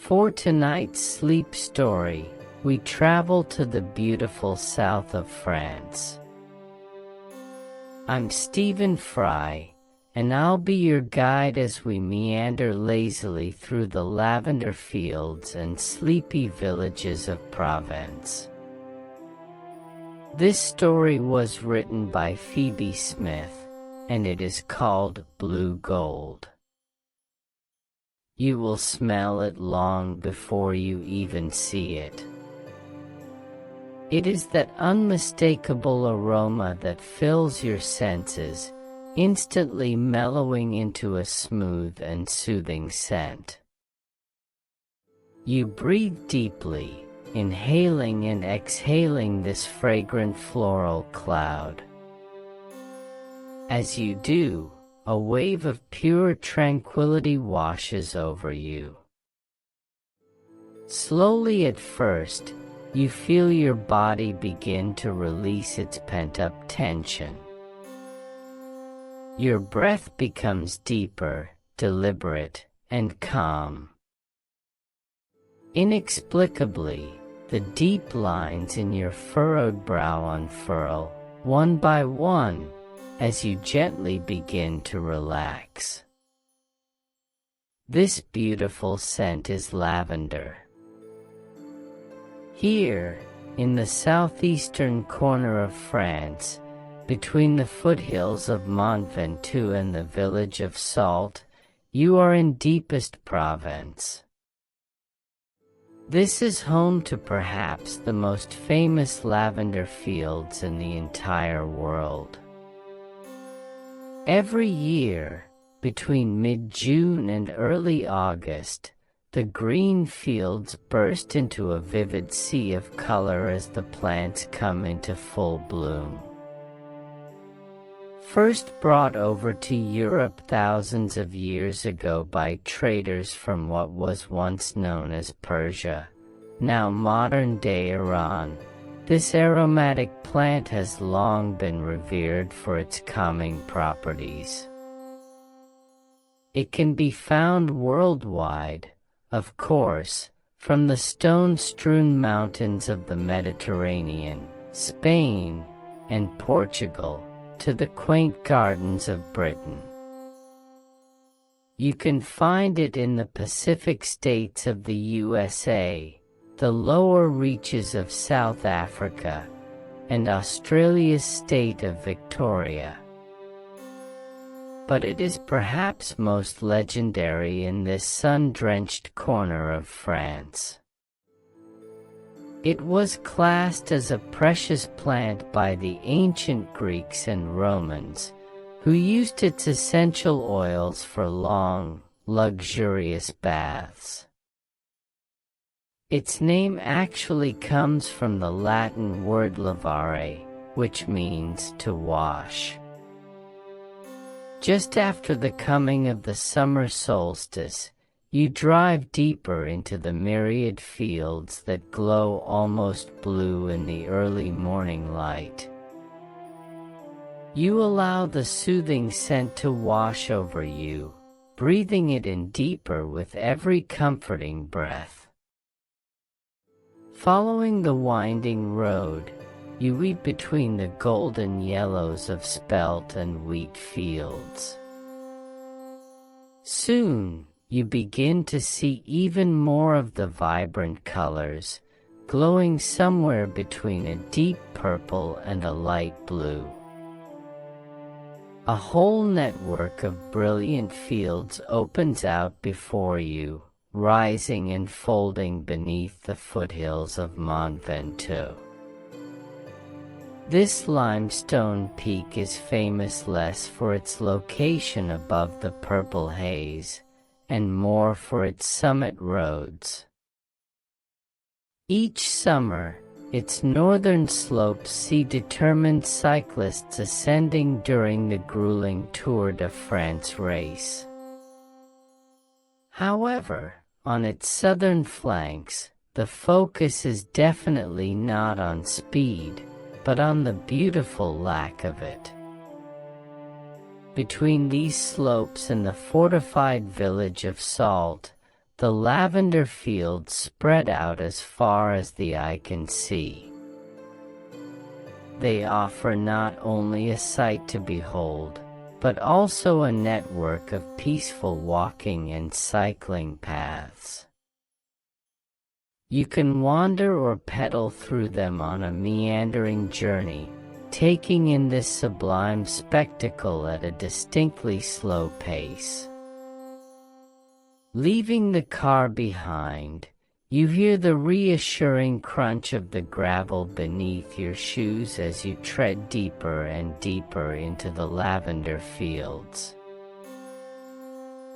For tonight's sleep story, we travel to the beautiful south of France. I'm Stephen Fry, and I'll be your guide as we meander lazily through the lavender fields and sleepy villages of Provence. This story was written by Phoebe Smith, and it is called Blue Gold. You will smell it long before you even see it. It is that unmistakable aroma that fills your senses, instantly mellowing into a smooth and soothing scent. You breathe deeply, inhaling and exhaling this fragrant floral cloud. As you do, a wave of pure tranquility washes over you. Slowly at first, you feel your body begin to release its pent-up tension. Your breath becomes deeper, deliberate, and calm. Inexplicably, the deep lines in your furrowed brow unfurl, one by one, as you gently begin to relax. This beautiful scent is lavender. Here, in the southeastern corner of France, between the foothills of Mont Ventoux and the village of Salt, you are in deepest Provence. This is home to perhaps the most famous lavender fields in the entire world. Every year, between mid-June and early August, the green fields burst into a vivid sea of color as the plants come into full bloom. First brought over to Europe thousands of years ago by traders from what was once known as Persia, now modern-day Iran, this aromatic plant has long been revered for its calming properties. It can be found worldwide, of course, from the stone-strewn mountains of the Mediterranean, Spain, and Portugal, to the quaint gardens of Britain. You can find it in the Pacific states of the USA, the lower reaches of South Africa, and Australia's state of Victoria. But it is perhaps most legendary in this sun-drenched corner of France. It was classed as a precious plant by the ancient Greeks and Romans, who used its essential oils for long, luxurious baths. Its name actually comes from the Latin word lavare, which means to wash. Just after the coming of the summer solstice, you drive deeper into the myriad fields that glow almost blue in the early morning light. You allow the soothing scent to wash over you, breathing it in deeper with every comforting breath. Following the winding road, you weep between the golden yellows of spelt and wheat fields. Soon, you begin to see even more of the vibrant colors, glowing somewhere between a deep purple and a light blue. A whole network of brilliant fields opens out before you, rising and folding beneath the foothills of Mont Ventoux. This limestone peak is famous less for its location above the purple haze, and more for its summit roads. Each summer, its northern slopes see determined cyclists ascending during the grueling Tour de France race. However, on its southern flanks, the focus is definitely not on speed, but on the beautiful lack of it. Between these slopes and the fortified village of Salt, the lavender fields spread out as far as the eye can see. They offer not only a sight to behold, but also a network of peaceful walking and cycling paths. You can wander or pedal through them on a meandering journey, taking in this sublime spectacle at a distinctly slow pace. Leaving the car behind, you hear the reassuring crunch of the gravel beneath your shoes as you tread deeper and deeper into the lavender fields.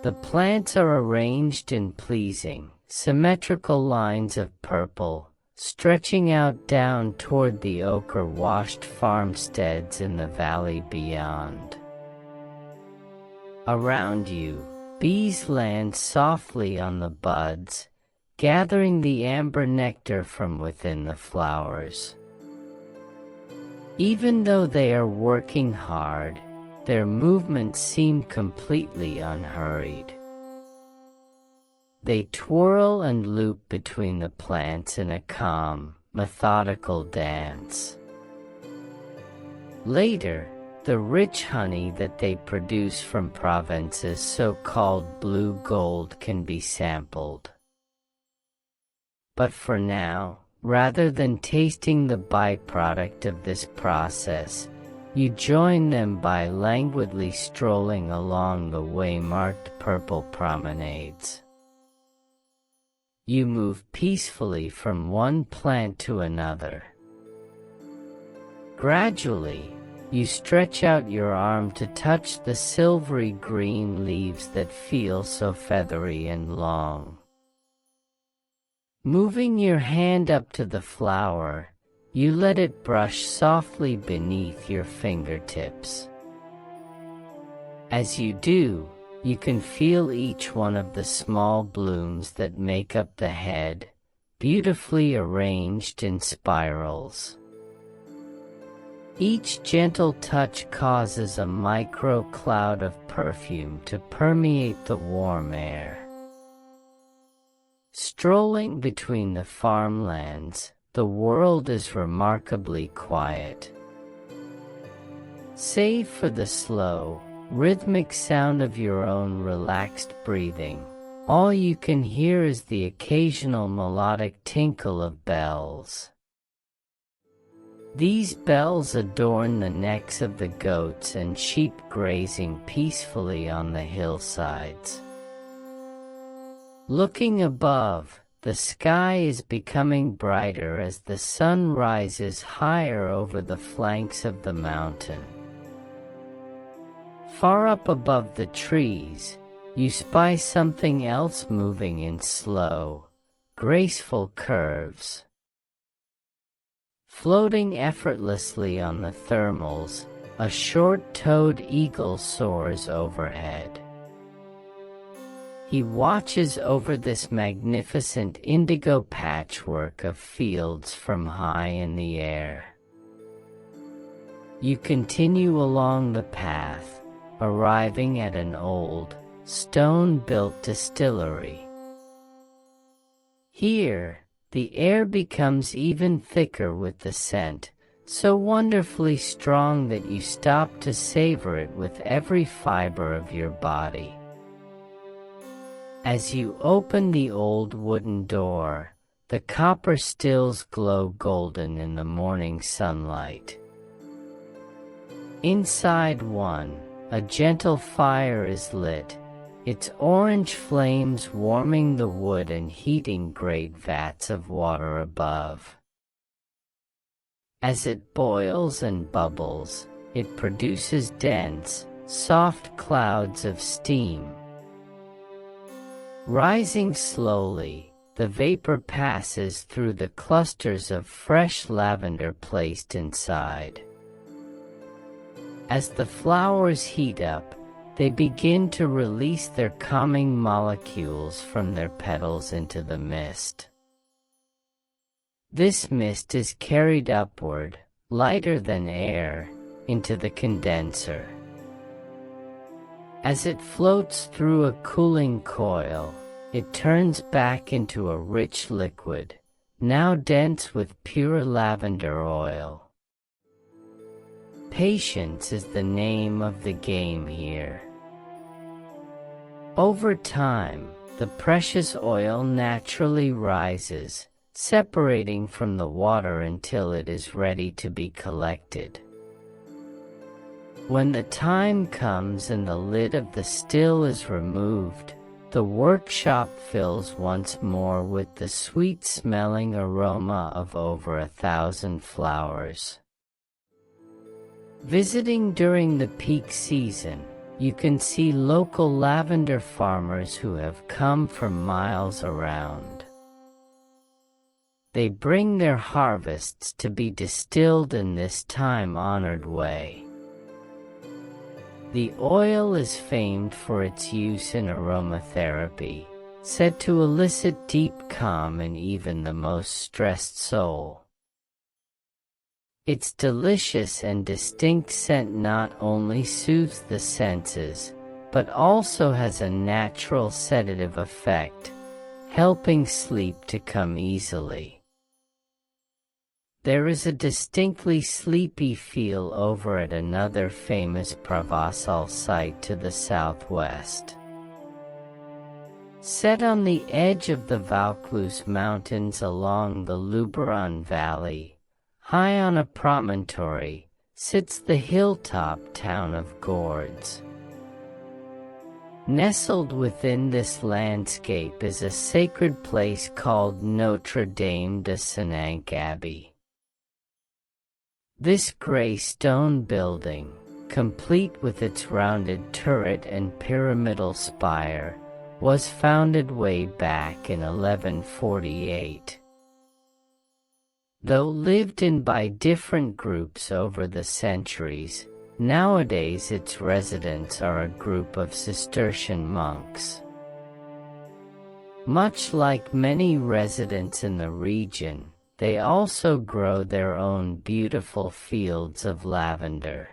The plants are arranged in pleasing, symmetrical lines of purple, stretching out down toward the ochre-washed farmsteads in the valley beyond. Around you, bees land softly on the buds, gathering the amber nectar from within the flowers. Even though they are working hard, their movements seem completely unhurried. They twirl and loop between the plants in a calm, methodical dance. Later, the rich honey that they produce from Provence's so-called blue gold can be sampled. But for now, rather than tasting the byproduct of this process, you join them by languidly strolling along the waymarked purple promenades. You move peacefully from one plant to another. Gradually, you stretch out your arm to touch the silvery green leaves that feel so feathery and long. Moving your hand up to the flower, you let it brush softly beneath your fingertips. As you do, you can feel each one of the small blooms that make up the head, beautifully arranged in spirals. Each gentle touch causes a micro-cloud of perfume to permeate the warm air. Strolling between the farmlands, the world is remarkably quiet. Save for the slow, rhythmic sound of your own relaxed breathing, all you can hear is the occasional melodic tinkle of bells. These bells adorn the necks of the goats and sheep grazing peacefully on the hillsides. Looking above, the sky is becoming brighter as the sun rises higher over the flanks of the mountain. Far up above the trees, you spy something else moving in slow, graceful curves. Floating effortlessly on the thermals, a short-toed eagle soars overhead. He watches over this magnificent indigo patchwork of fields from high in the air. You continue along the path, arriving at an old, stone-built distillery. Here, the air becomes even thicker with the scent, so wonderfully strong that you stop to savor it with every fiber of your body. As you open the old wooden door, the copper stills glow golden in the morning sunlight. Inside one, a gentle fire is lit, its orange flames warming the wood and heating great vats of water above. As it boils and bubbles, it produces dense, soft clouds of steam. Rising slowly, the vapor passes through the clusters of fresh lavender placed inside. As the flowers heat up, they begin to release their calming molecules from their petals into the mist. This mist is carried upward, lighter than air, into the condenser. As it floats through a cooling coil, it turns back into a rich liquid, now dense with pure lavender oil. Patience is the name of the game here. Over time, the precious oil naturally rises, separating from the water until it is ready to be collected. When the time comes and the lid of the still is removed, the workshop fills once more with the sweet-smelling aroma of over 1,000 flowers. Visiting during the peak season, you can see local lavender farmers who have come from miles around. They bring their harvests to be distilled in this time-honored way. The oil is famed for its use in aromatherapy, said to elicit deep calm in even the most stressed soul. Its delicious and distinct scent not only soothes the senses, but also has a natural sedative effect, helping sleep to come easily. There is a distinctly sleepy feel over at another famous Provençal site to the southwest. Set on the edge of the Vaucluse Mountains along the Luberon Valley, high on a promontory, sits the hilltop town of Gourds. Nestled within this landscape is a sacred place called Notre Dame de Senanque Abbey. This grey stone building, complete with its rounded turret and pyramidal spire, was founded way back in 1148. Though lived in by different groups over the centuries, nowadays its residents are a group of Cistercian monks. Much like many residents in the region, they also grow their own beautiful fields of lavender.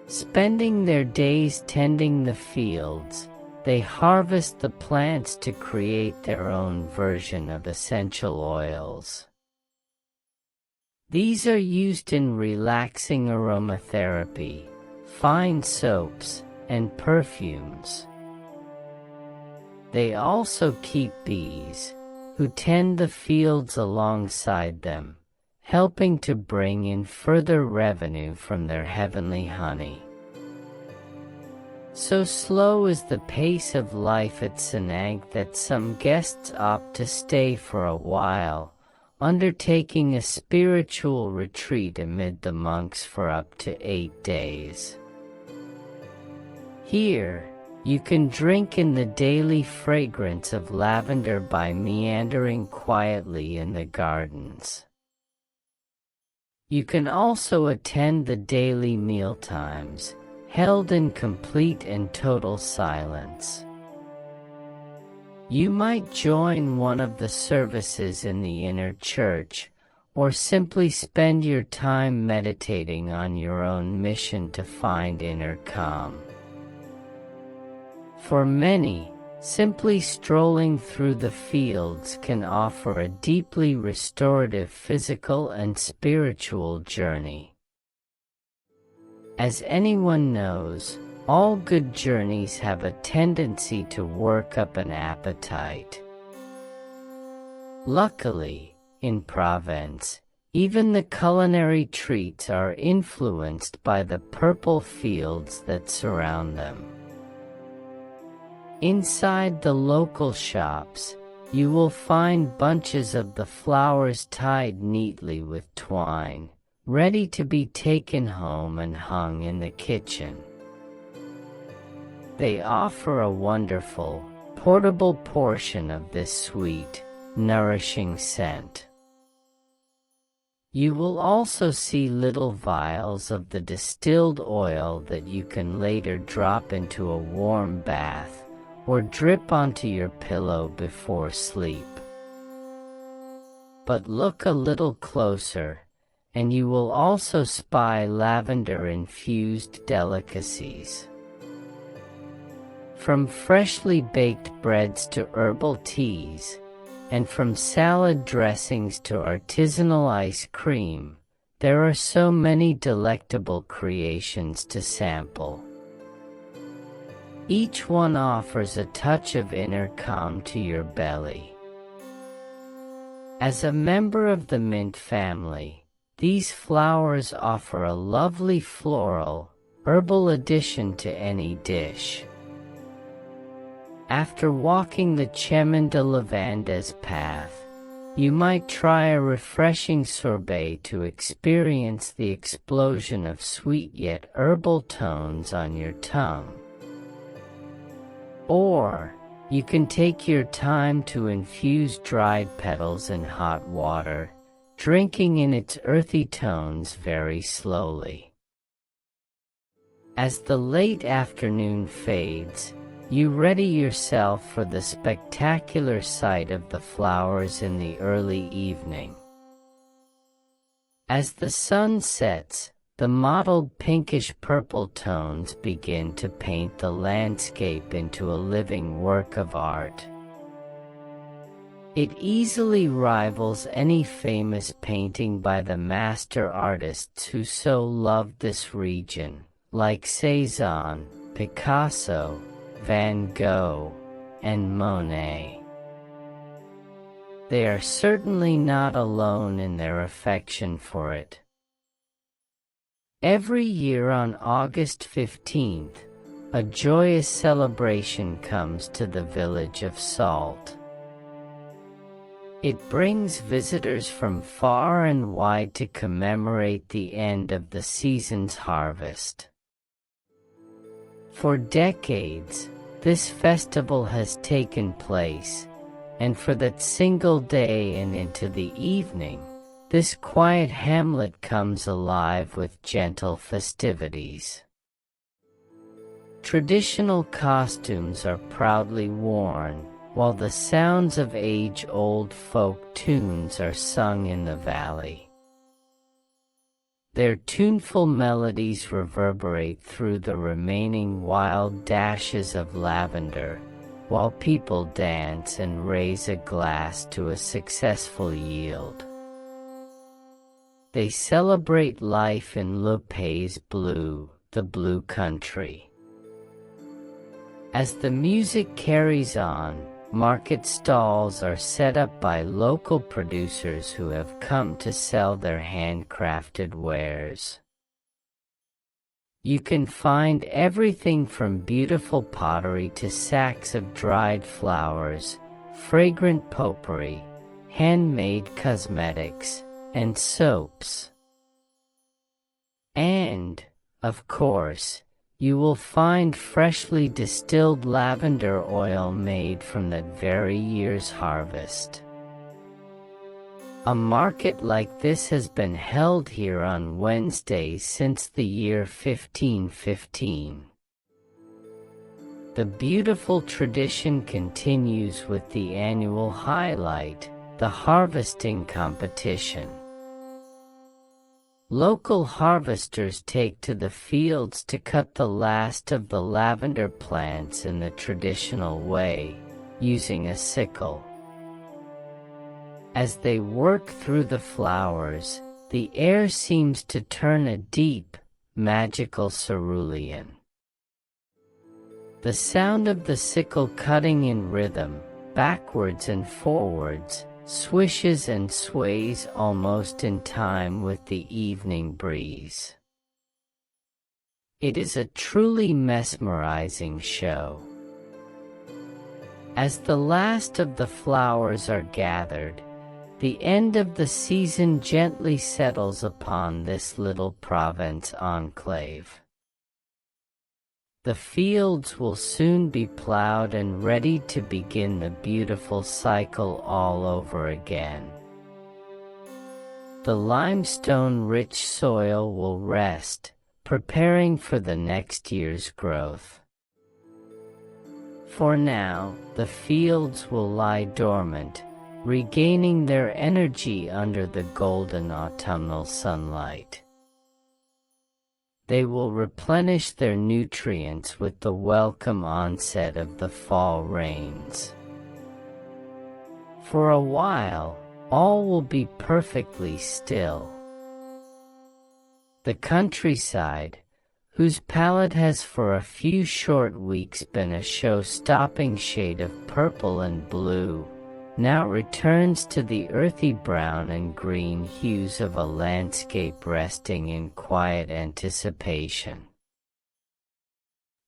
Spending their days tending the fields, they harvest the plants to create their own version of essential oils. These are used in relaxing aromatherapy, fine soaps, and perfumes. They also keep bees, who tend the fields alongside them, helping to bring in further revenue from their heavenly honey. So slow is the pace of life at Senanque that some guests opt to stay for a while, undertaking a spiritual retreat amid the monks for up to 8 days. Here, you can drink in the daily fragrance of lavender by meandering quietly in the gardens. You can also attend the daily mealtimes, held in complete and total silence. You might join one of the services in the inner church, or simply spend your time meditating on your own mission to find inner calm. For many, simply strolling through the fields can offer a deeply restorative physical and spiritual journey. As anyone knows, all good journeys have a tendency to work up an appetite. Luckily, in Provence, even the culinary treats are influenced by the purple fields that surround them. Inside the local shops, you will find bunches of the flowers tied neatly with twine, ready to be taken home and hung in the kitchen. They offer a wonderful, portable portion of this sweet, nourishing scent. You will also see little vials of the distilled oil that you can later drop into a warm bath, or drip onto your pillow before sleep. But look a little closer, and you will also spy lavender-infused delicacies. From freshly baked breads to herbal teas, and from salad dressings to artisanal ice cream, there are so many delectable creations to sample. Each one offers a touch of inner calm to your belly. As a member of the mint family, these flowers offer a lovely floral, herbal addition to any dish. After walking the Chemin de Lavande's path, you might try a refreshing sorbet to experience the explosion of sweet yet herbal tones on your tongue. Or, you can take your time to infuse dried petals in hot water, drinking in its earthy tones very slowly. As the late afternoon fades, you ready yourself for the spectacular sight of the flowers in the early evening. As the sun sets, the mottled pinkish-purple tones begin to paint the landscape into a living work of art. It easily rivals any famous painting by the master artists who so loved this region, like Cézanne, Picasso, Van Gogh, and Monet. They are certainly not alone in their affection for it. Every year on August 15th, a joyous celebration comes to the village of Salt. It brings visitors from far and wide to commemorate the end of the season's harvest. For decades, this festival has taken place, and for that single day and into the evening, this quiet hamlet comes alive with gentle festivities. Traditional costumes are proudly worn, while the sounds of age-old folk tunes are sung in the valley. Their tuneful melodies reverberate through the remaining wild dashes of lavender, while people dance and raise a glass to a successful yield. They celebrate life in Le Pays Bleu, the Blue Country. As the music carries on, market stalls are set up by local producers who have come to sell their handcrafted wares. You can find everything from beautiful pottery to sacks of dried flowers, fragrant potpourri, handmade cosmetics, and soaps. And, of course, you will find freshly distilled lavender oil made from that very year's harvest. A market like this has been held here on Wednesdays since the year 1515. The beautiful tradition continues with the annual highlight, the harvesting competition. Local harvesters take to the fields to cut the last of the lavender plants in the traditional way, using a sickle. As they work through the flowers, the air seems to turn a deep, magical cerulean. The sound of the sickle cutting in rhythm, backwards and forwards, swishes and sways almost in time with the evening breeze. It is a truly mesmerizing show. As the last of the flowers are gathered, the end of the season gently settles upon this little Provence enclave. The fields will soon be plowed and ready to begin the beautiful cycle all over again. The limestone-rich soil will rest, preparing for the next year's growth. For now, the fields will lie dormant, regaining their energy under the golden autumnal sunlight. they will replenish their nutrients with the welcome onset of the fall rains. For a while, all will be perfectly still. The countryside, whose palette has for a few short weeks been a show-stopping shade of purple and blue, now returns to the earthy brown and green hues of a landscape resting in quiet anticipation.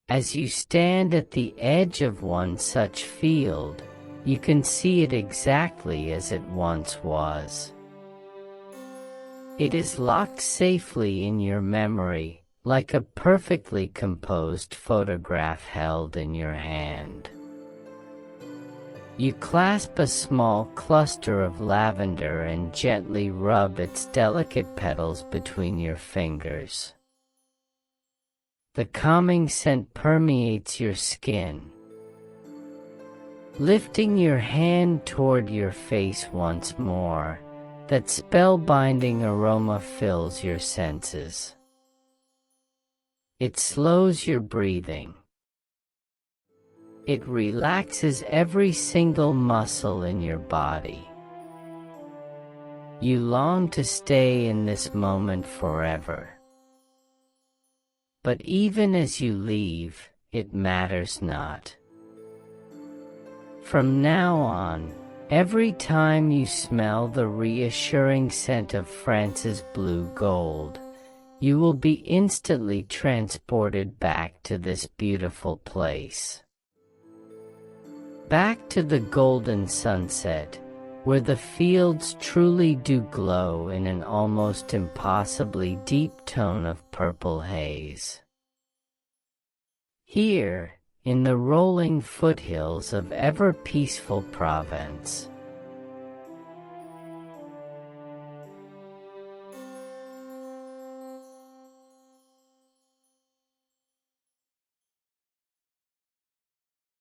As you stand at the edge of one such field, you can see it exactly as it once was. It is locked safely in your memory, like a perfectly composed photograph held in your hand. You clasp a small cluster of lavender and gently rub its delicate petals between your fingers. The calming scent permeates your skin. Lifting your hand toward your face once more, that spellbinding aroma fills your senses. It slows your breathing. It relaxes every single muscle in your body. You long to stay in this moment forever. But even as you leave, it matters not. From now on, every time you smell the reassuring scent of France's blue gold, you will be instantly transported back to this beautiful place. Back to the golden sunset, where the fields truly do glow in an almost impossibly deep tone of purple haze. Here, in the rolling foothills of ever-peaceful Provence,